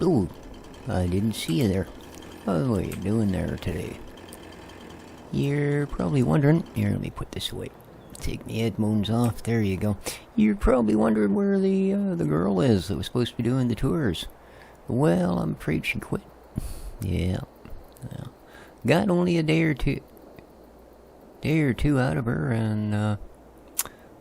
Oh, I didn't see you there. Oh, what are you doing there today? You're probably wondering... Here, let me put this away. Take my headphones off. There you go. You're probably wondering where the girl is that was supposed to be doing the tours. Well, I'm afraid she quit. Yeah. Well, got only a day or two out of her, and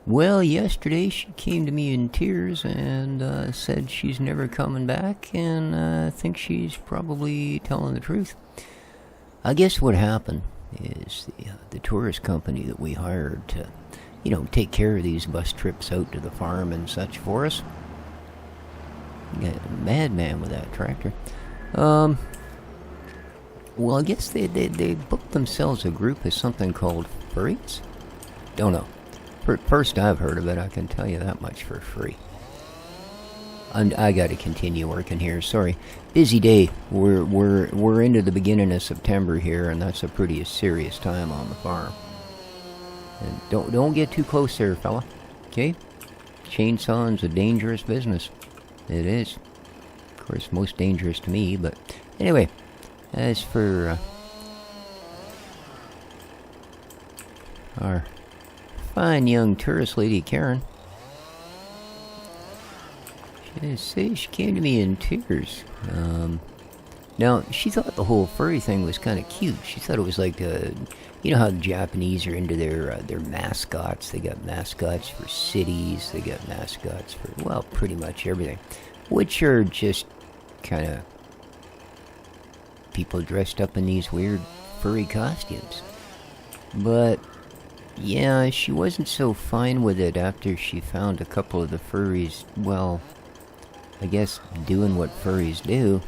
well, yesterday she came to me in tears and said she's never coming back, and I think she's probably telling the truth. I guess what happened is the tourist company that we hired to, take care of these bus trips out to the farm and such for us. Got a madman with that tractor. Well, I guess they booked themselves a group of something called Furries? Don't know. First I've heard of it, I can tell you that much for free. I gotta continue working here, sorry. Busy day. We're into the beginning of September here, and that's a pretty serious time on the farm. And don't get too close there, fella. Okay? Chainsawing's a dangerous business. It is. Of course, most dangerous to me, but anyway, as for our fine young tourist lady, Karen, she came to me in tears. Now, she thought the whole furry thing was kind of cute. She thought it was like, you know how the Japanese are into their mascots. They got mascots for cities. They got mascots for, well, pretty much everything. Which are just kind of people dressed up in these weird furry costumes. But, yeah, she wasn't so fine with it after she found a couple of the furries, well, I guess doing what furries do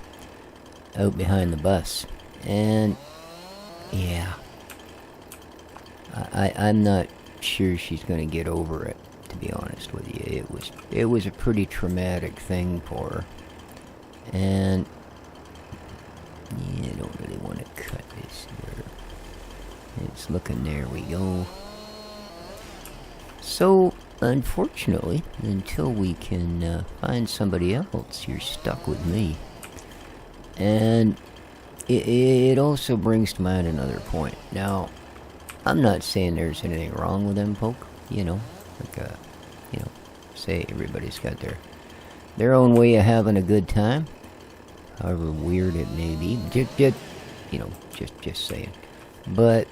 out behind the bus. And yeah, I'm not sure she's going to get over it, to be honest with you. It was a pretty traumatic thing for her. And yeah, I don't really want to cut this here. It's looking, there we go. So, unfortunately, until we can find somebody else, you're stuck with me. And it also brings to mind another point. Now, I'm not saying there's anything wrong with them folk, say everybody's got their own way of having a good time, however weird it may be. Just saying. But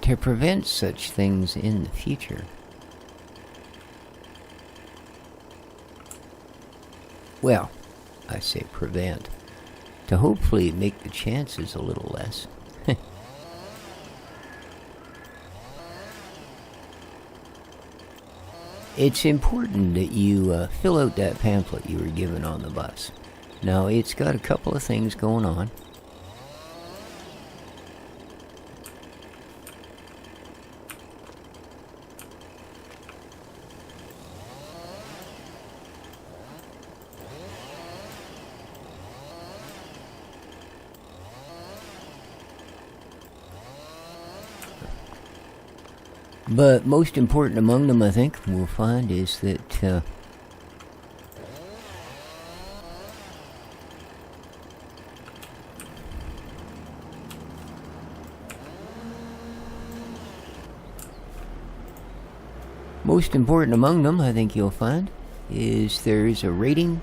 to prevent such things in the future, well, I say prevent, to hopefully make the chances a little less. It's important that you fill out that pamphlet you were given on the bus. Now, it's got a couple of things going on. But most important among them, I think, we'll find is that most important among them, I think you'll find, is there's a rating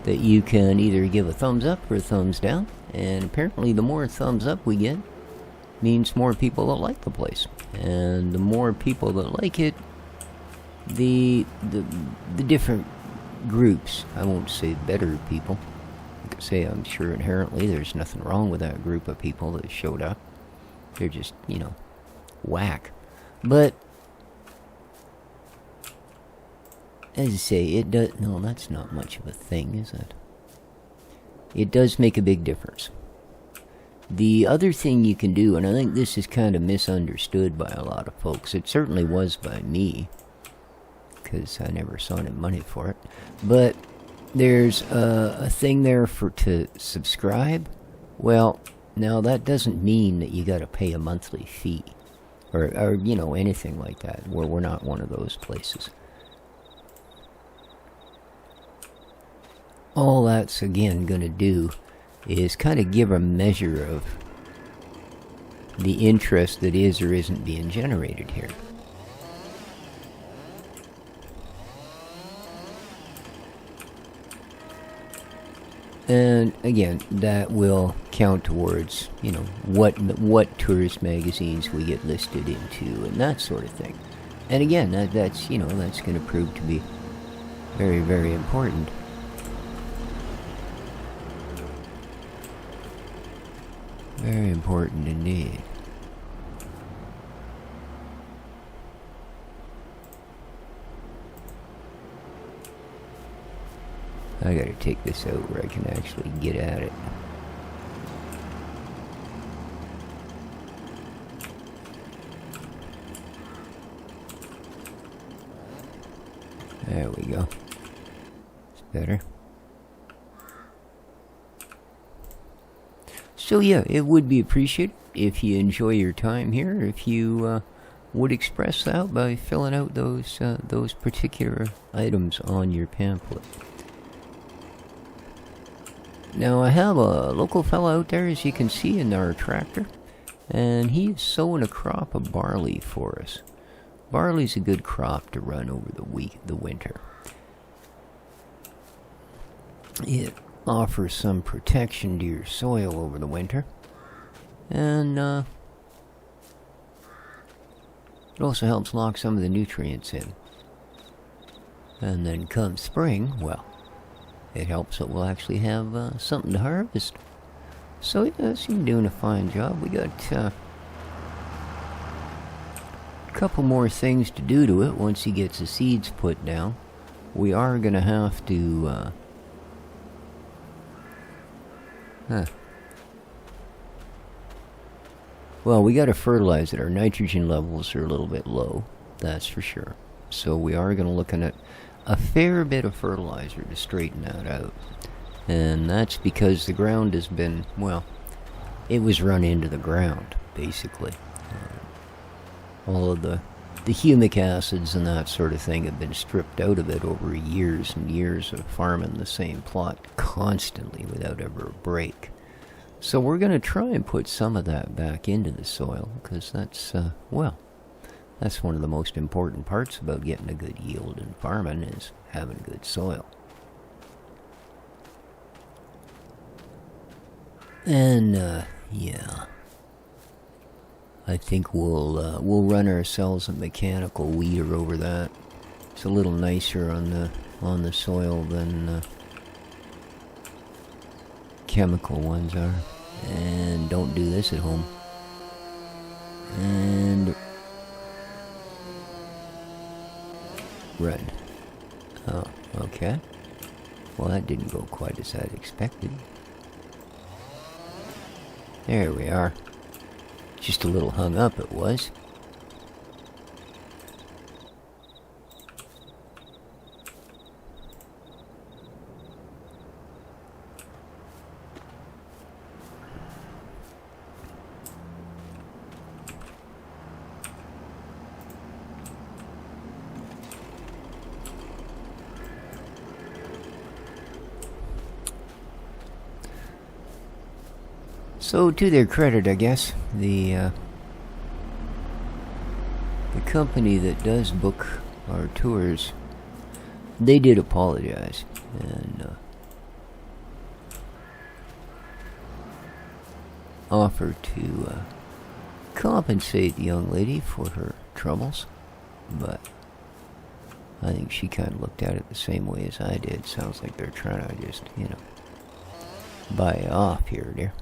that you can either give a thumbs up or a thumbs down. And apparently the more thumbs up we get means more people that like the place. And the more people that like it, the different groups, I won't say better people, I could say I'm sure inherently there's nothing wrong with that group of people that showed up. They're just, whack. But as I say, it does, no, that's not much of a thing, is it? It does make a big difference. The other thing you can do, and I think this is kind of misunderstood by a lot of folks, it certainly was by me, because I never saw any money for it, but there's a thing there to subscribe. Well, now that doesn't mean that you got to pay a monthly fee. or you know, anything like that, where we're not one of those places. All that's, again, going to do is kind of give a measure of the interest that is or isn't being generated here. And again, that will count towards, you know, what tourist magazines we get listed into and that sort of thing. And again, that's, you know, that's going to prove to be very, very important. Very important indeed. I gotta take this out where I can actually get at it. There we go. It's better. So yeah, it would be appreciated if you enjoy your time here, if you would express that by filling out those particular items on your pamphlet. Now I have a local fellow out there, as you can see, in our tractor, and he is sowing a crop of barley for us. Barley's a good crop to run over the winter. It offers some protection to your soil over the winter, and it also helps lock some of the nutrients in. And then come spring, well, it helps that we'll actually have something to harvest. So yes, you're doing a fine job. We got a couple more things to do to it once he gets the seeds put down. We are going to have to well, we got to fertilize it. Our nitrogen levels are a little bit low, that's for sure. So we are going to looking at a fair bit of fertilizer to straighten that out. And that's because the ground has been, well, it was run into the ground, basically. All of the humic acids and that sort of thing have been stripped out of it over years and years of farming the same plot constantly without ever a break. So we're going to try and put some of that back into the soil, because that's, well, that's one of the most important parts about getting a good yield in farming, is having good soil. And, yeah, I think we'll run ourselves a mechanical weeder over that. It's a little nicer on the soil than chemical ones are. And don't do this at home. And run. Oh, okay. Well, that didn't go quite as I'd expected. There we are. Just a little hung up, it was. So, to their credit, I guess, the company that does book our tours, they did apologize and offer to compensate the young lady for her troubles, but I think she kind of looked at it the same way as I did. Sounds like they're trying to just, you know, buy you off here, dear.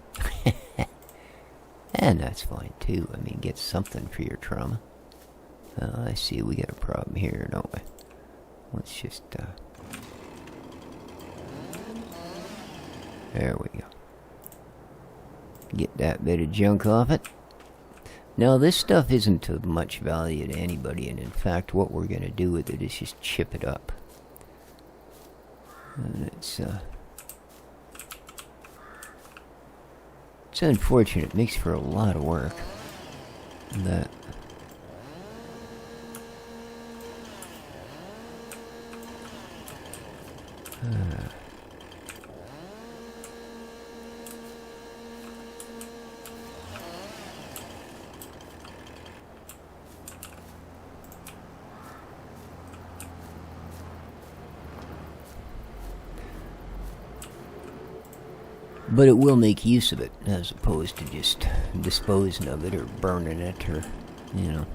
And that's fine too. I mean, get something for your trauma. I see we got a problem here, don't we? Let's just there we go. Get that bit of junk off it. Now, this stuff isn't of much value to anybody, and in fact, what we're going to do with it is just chip it up. And it's unfortunate. It makes for a lot of work. That But it will make use of it, as opposed to just disposing of it or burning it or, you know,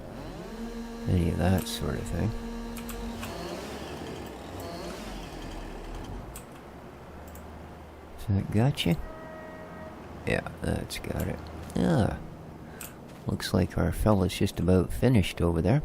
any of that sort of thing. So that got you? Yeah, that's got it. Ah, looks like our fella's just about finished over there.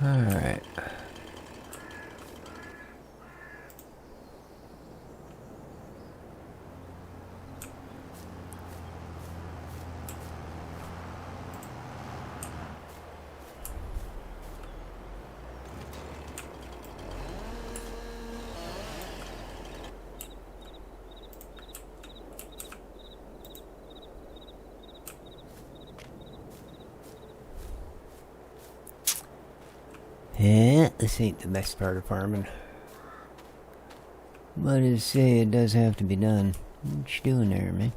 Alright. Yeah, this ain't the best part of farming. But as I say, it does have to be done. What you doing there, man?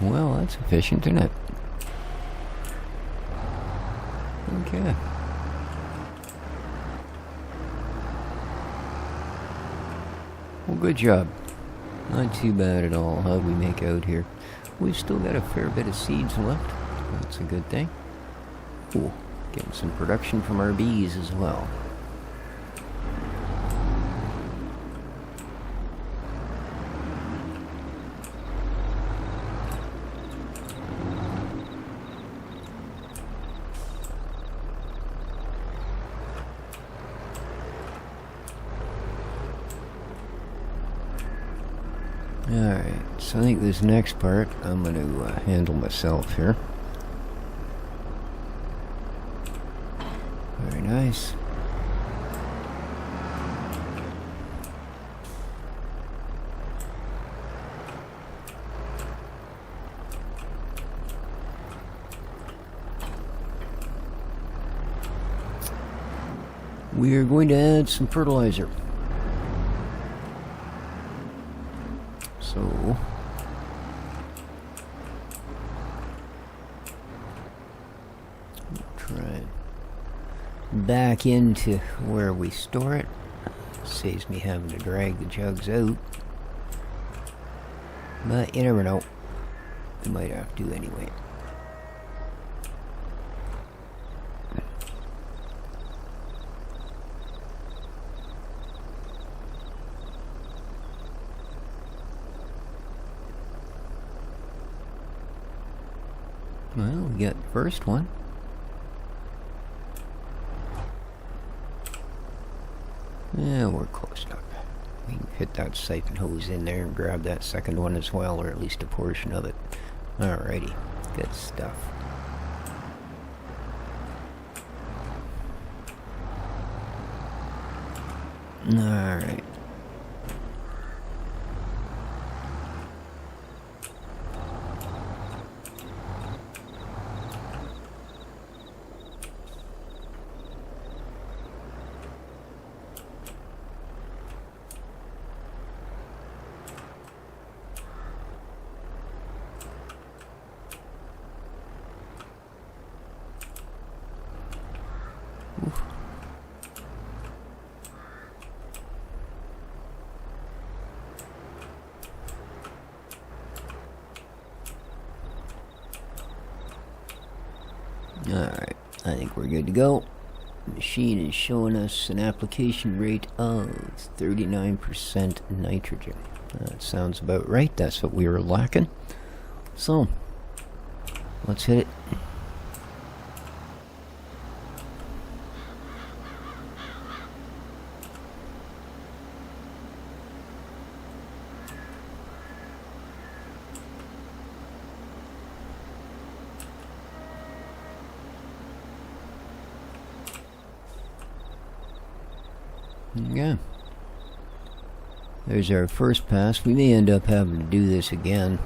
Well, that's efficient, isn't it? Okay. Well, good job. Not too bad at all. How'd we make out here? We've still got a fair bit of seeds left. That's a good thing. Cool. Getting some production from our bees as well. Alright, so I think this next part I'm going to handle myself here. Very nice. We are going to add some fertilizer. So, try it back into where we store it. Saves me having to drag the jugs out. But you never know. We might have to anyway. Well, we got the first one. Yeah, we're close enough. We can fit that siphon hose in there and grab that second one as well, or at least a portion of it. Alrighty, good stuff. Alright. Alright, I think we're good to go. The machine is showing us an application rate of 39% nitrogen. That sounds about right. That's what we were lacking. So, let's hit it. Yeah. There's our first pass. We may end up having to do this again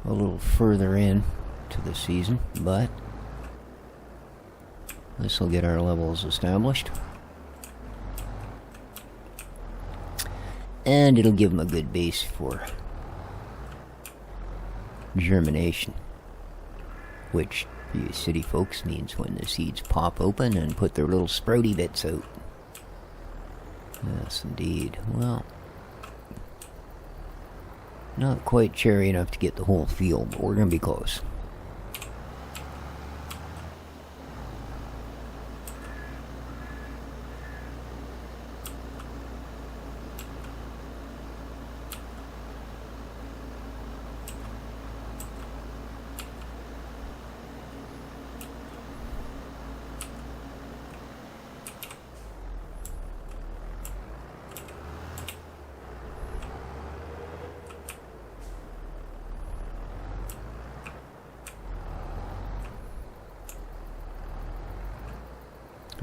a little further in to the season, but this will get our levels established. And it'll give them a good base for germination, which for you city folks means when the seeds pop open and put their little sprouty bits out. Yes, indeed. Well, not quite cherry enough to get the whole field, but we're going to be close.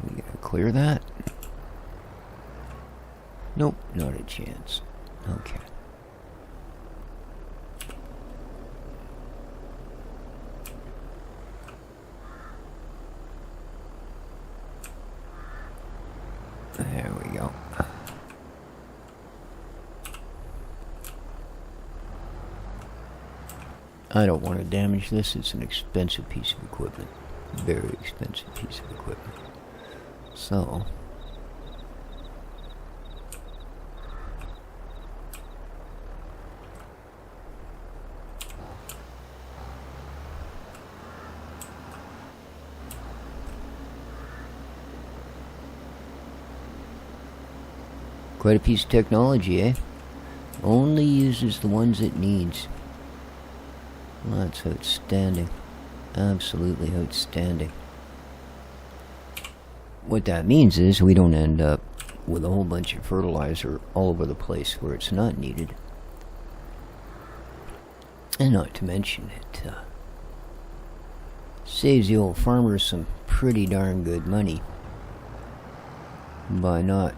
We gotta clear that. Nope, not a chance. Okay. There we go. I don't want to damage this. It's an expensive piece of equipment. Very expensive piece of equipment. So, quite a piece of technology, eh? Only uses the ones it needs. Well, that's outstanding. Absolutely outstanding. What that means is we don't end up with a whole bunch of fertilizer all over the place where it's not needed. And not to mention it saves the old farmers some pretty darn good money by not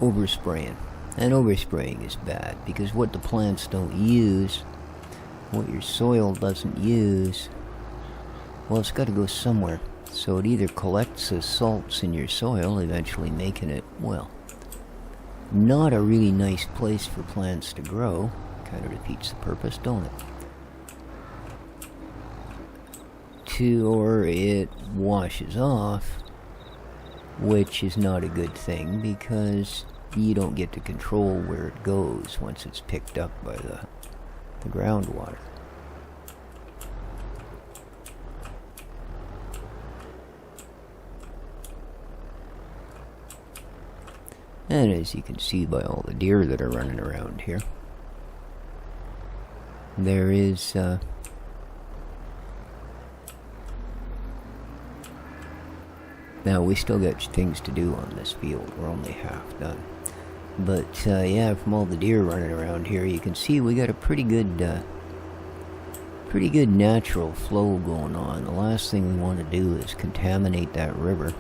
overspraying. And overspraying is bad because what the plants don't use, what your soil doesn't use, well, it's got to go somewhere. So it either collects as salts in your soil, eventually making it, well, not a really nice place for plants to grow. Kind of defeats the purpose, don't it? Or it washes off, which is not a good thing because you don't get to control where it goes once it's picked up by the groundwater. And as you can see by all the deer that are running around here, there is now we still got things to do on this field. We're only half done. But yeah, from all the deer running around here, you can see we got a pretty good natural flow going on. The last thing we want to do is contaminate that river,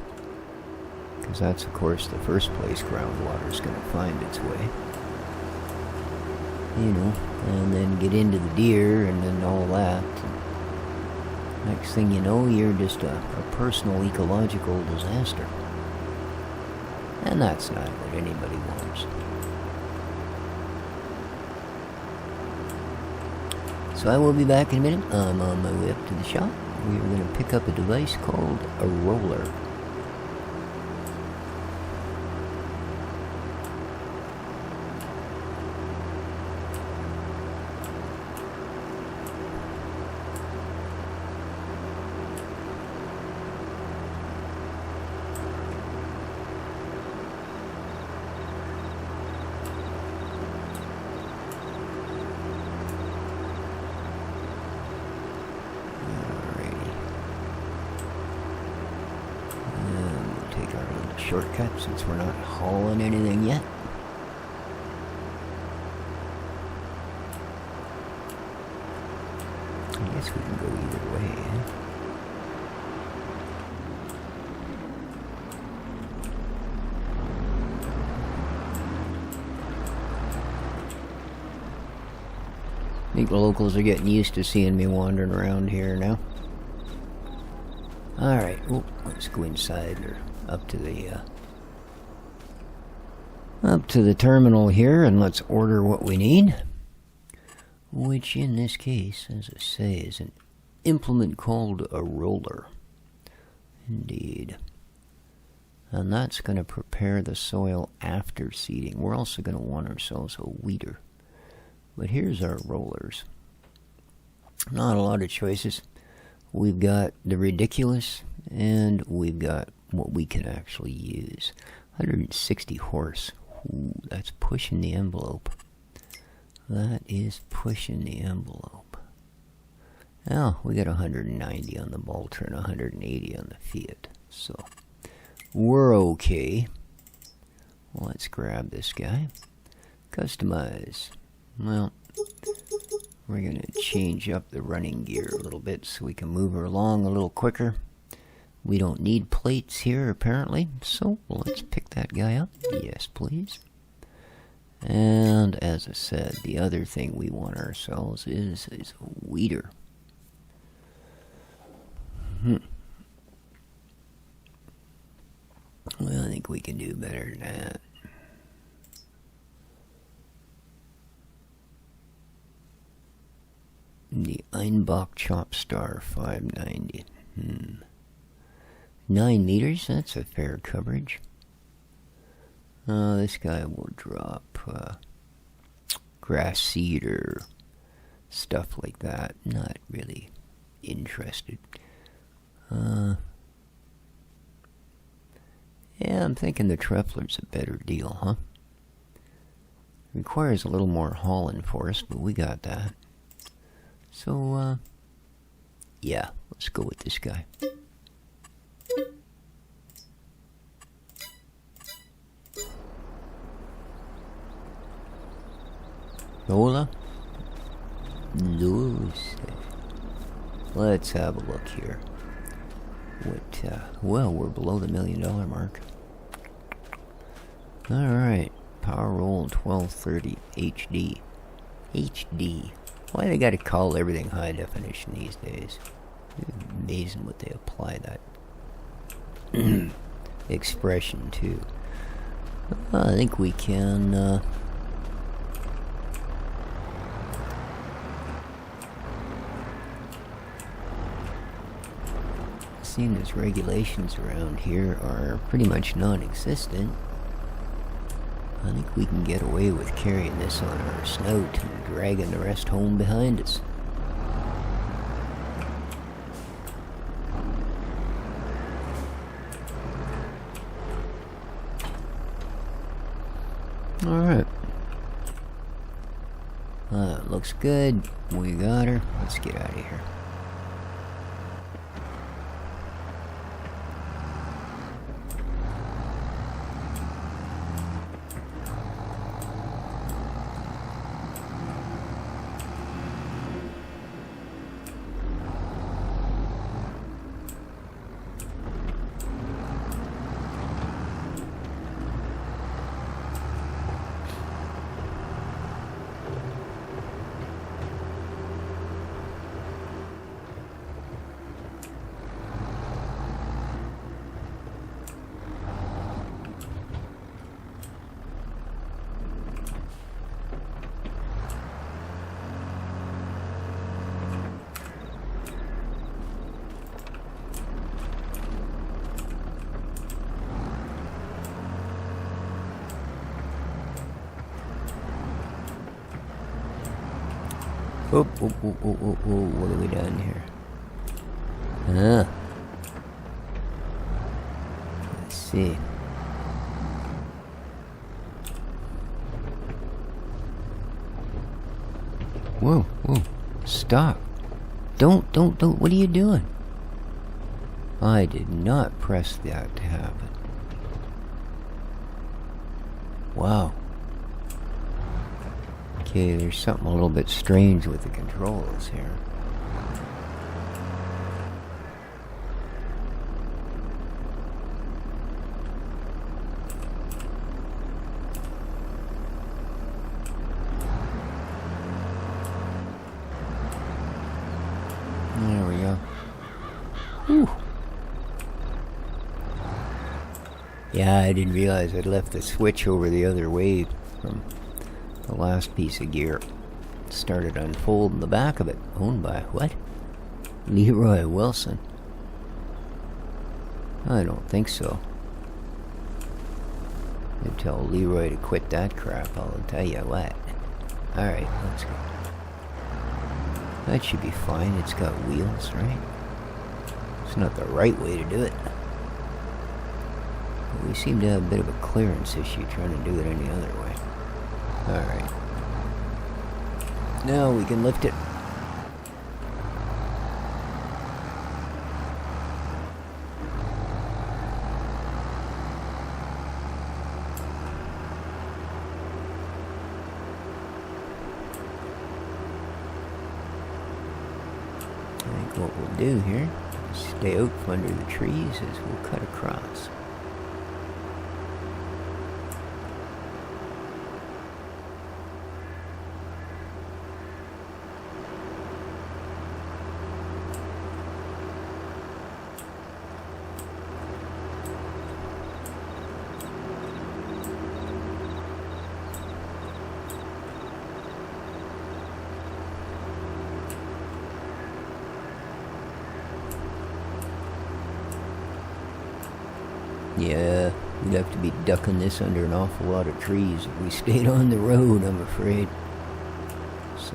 because that's of course the first place groundwater is going to find its way, you know, and then get into the deer and then all that. And next thing you know, you're just a personal ecological disaster, and that's not what anybody wants. So I will be back in a minute. I'm on my way up to the shop. We are going to pick up a device called a roller. shortcut since we're not hauling anything yet. I guess we can go either way, eh? I think the locals are getting used to seeing me wandering around here now. Alright, let's go inside or up to the terminal here and let's order what we need. Which in this case, as I say, is an implement called a roller. Indeed. And that's going to prepare the soil after seeding. We're also going to want ourselves a weeder. But here's our rollers. Not a lot of choices. We've got the ridiculous, and we've got what we can actually use. 160 horse. Ooh, that's pushing the envelope. That is pushing the envelope. Now, we got 190 on the Bolter and 180 on the Fiat. So, we're okay. Let's grab this guy. Customize. Well, we're going to change up the running gear a little bit so we can move her along a little quicker. We don't need plates here, apparently, so let's pick that guy up. Yes, please. And as I said, the other thing we want ourselves is a weeder. Well, I think we can do better than that. The Einbach Chop Star 590. 9 meters, that's a fair coverage. This guy will drop grass seed or stuff like that. Not really interested. Yeah, I'm thinking the Treffler's a better deal, huh? Requires a little more hauling for us, but we got that. So, yeah, let's go with this guy. Hola? Luce. Let's have a look here. Well, we're below the $1 million mark. Alright. Power roll 1230 HD. HD. Why they gotta call everything high definition these days? It's amazing what they apply that expression to. I think we can, seeing as regulations around here are pretty much non-existent, I think we can get away with carrying this on our snout and dragging the rest home behind us. Alright. Looks good. We got her. Let's get out of here. Oh, what have we done here? Let's see. Whoa, stop. Don't, what are you doing? I did not press that to happen. Wow. Okay, there's something a little bit strange with the controls here. There we go. Whew. Yeah, I didn't realize I'd left the switch over the other way from the last piece of gear. Started unfolding the back of it. Owned by what? Leroy Wilson? I don't think so. I'd tell Leroy to quit that crap, I'll tell you what. Alright, let's go. That should be fine, it's got wheels, right? It's not the right way to do it. But we seem to have a bit of a clearance issue trying to do it any other way. Alright. Now we can lift it. I think what we'll do here, stay out from under the trees as we'll cut across. Yeah, we'd have to be ducking this under an awful lot of trees if we stayed on the road, I'm afraid. So,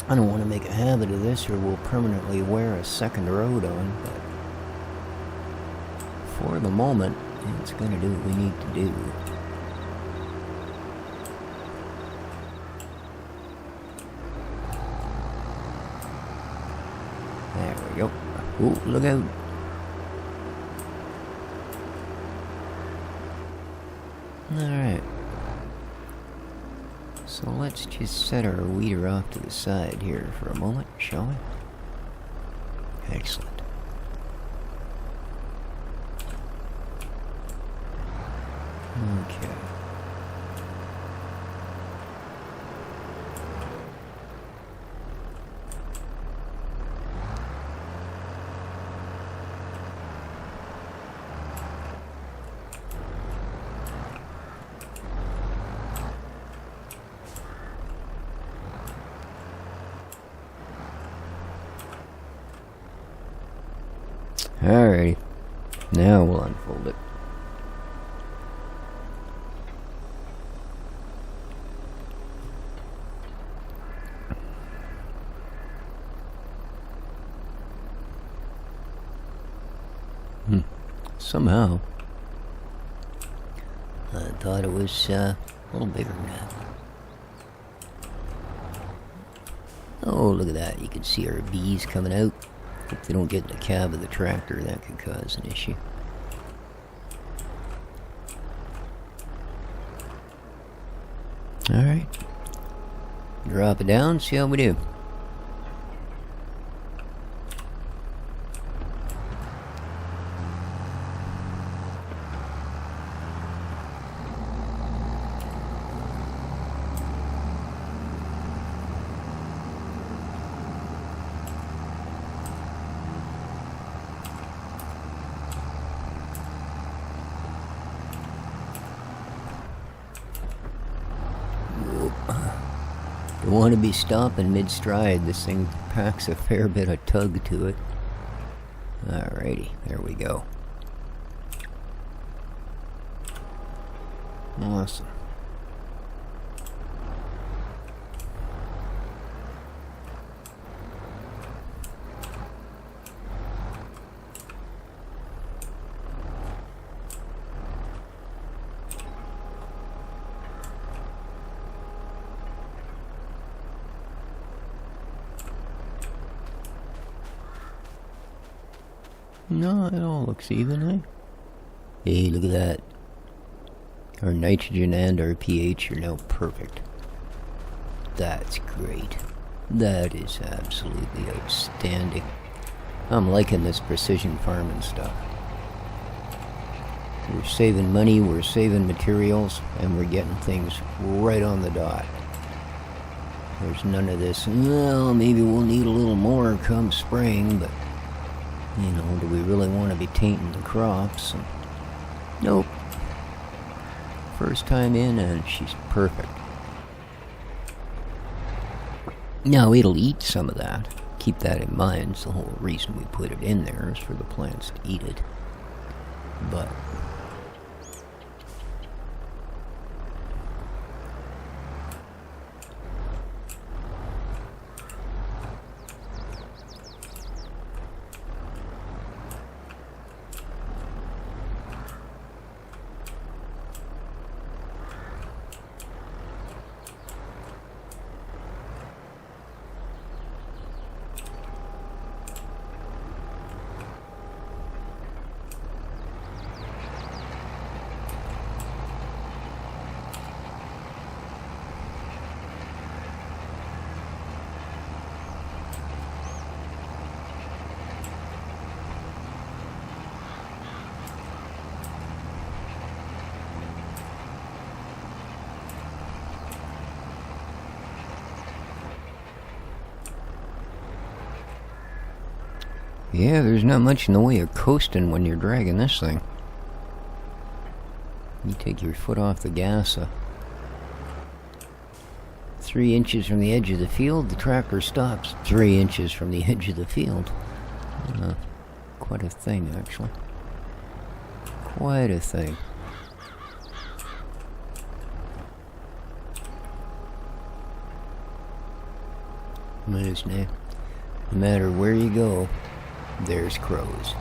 I don't want to make a habit of this or we'll permanently wear a second road on, but for the moment, it's going to do what we need to do. There we go. Oh, look out. Alright. So let's just set our weeder off to the side here for a moment, shall we? Excellent. Okay. Alrighty, now we'll unfold it. Somehow, I thought it was a little bigger than that. Oh, look at that, you can see our bees coming out. If they don't get in the cab of the tractor, that could cause an issue. Alright. Drop it down, see how we do. Don't want to be stopping mid-stride. This thing packs a fair bit of tug to it. Alrighty, there we go. Awesome. No, it all looks even, eh? Hey, look at that. Our nitrogen and our pH are now perfect. That's great. That is absolutely outstanding. I'm liking this precision farming stuff. We're saving money, we're saving materials, and we're getting things right on the dot. There's none of this, well, maybe we'll need a little more come spring, but, you know, do we really want to be tainting the crops? And, nope. First time in, and she's perfect. Now, it'll eat some of that. Keep that in mind. It's the whole reason we put it in there is for the plants to eat it. But yeah, there's not much in the way of coasting when you're dragging this thing. You take your foot off the gas 3 inches from the edge of the field, the tractor stops 3 inches from the edge of the field. Quite a thing, actually. Quite a thing. No matter where you go, there's crows.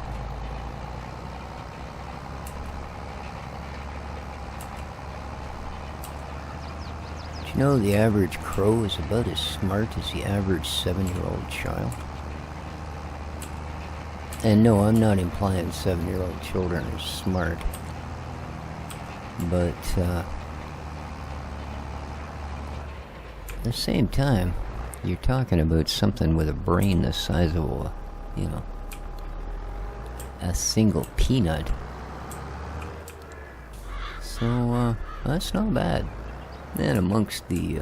Did you know the average crow is about as smart as the average 7-year-old child? And no, I'm not implying 7-year-old children are smart. But, at the same time, you're talking about something with a brain the size of a, you know, a single peanut. So, that's not bad. And amongst the,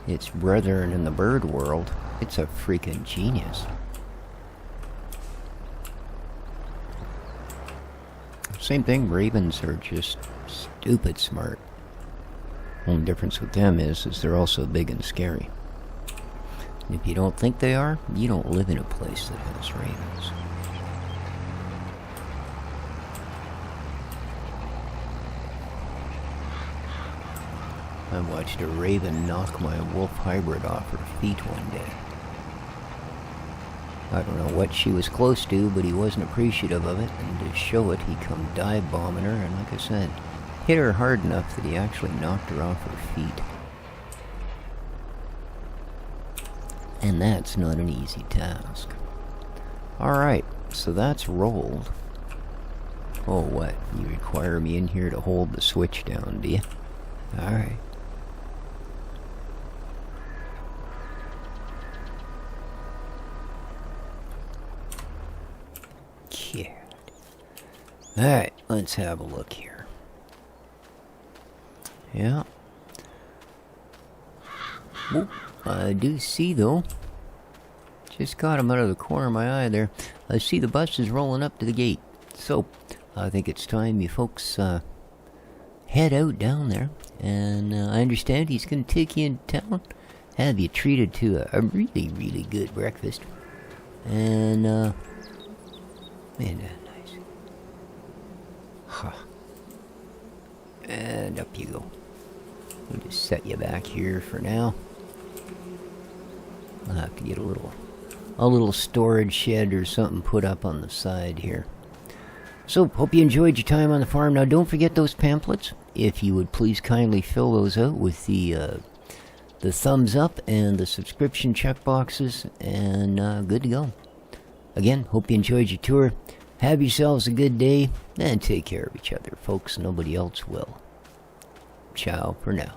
its brethren in the bird world, it's a freaking genius. Same thing, ravens are just stupid smart. Only difference with them is they're also big and scary. And if you don't think they are, you don't live in a place that has ravens. I watched a raven knock my wolf hybrid off her feet one day. I don't know what she was close to, but he wasn't appreciative of it, and to show it, he come dive bombing her, and like I said, hit her hard enough that he actually knocked her off her feet. And that's not an easy task. Alright, so that's rolled. Oh, what? You require me in here to hold the switch down, do you? Alright. Alright, let's have a look here. Yeah. Whoop, I do see, though. Just got him out of the corner of my eye there. I see the bus is rolling up to the gate. So, I think it's time you folks head out down there. And I understand he's going to take you into town. Have you treated to a really, really good breakfast. And, man, nice. Huh. And up you go. We'll just set you back here for now. I'll have to get a little storage shed or something put up on the side here. So, hope you enjoyed your time on the farm. Now, don't forget those pamphlets. If you would please kindly fill those out with the thumbs up and the subscription check boxes, and good to go. Again, hope you enjoyed your tour. Have yourselves a good day, and take care of each other, folks. Nobody else will. Ciao for now.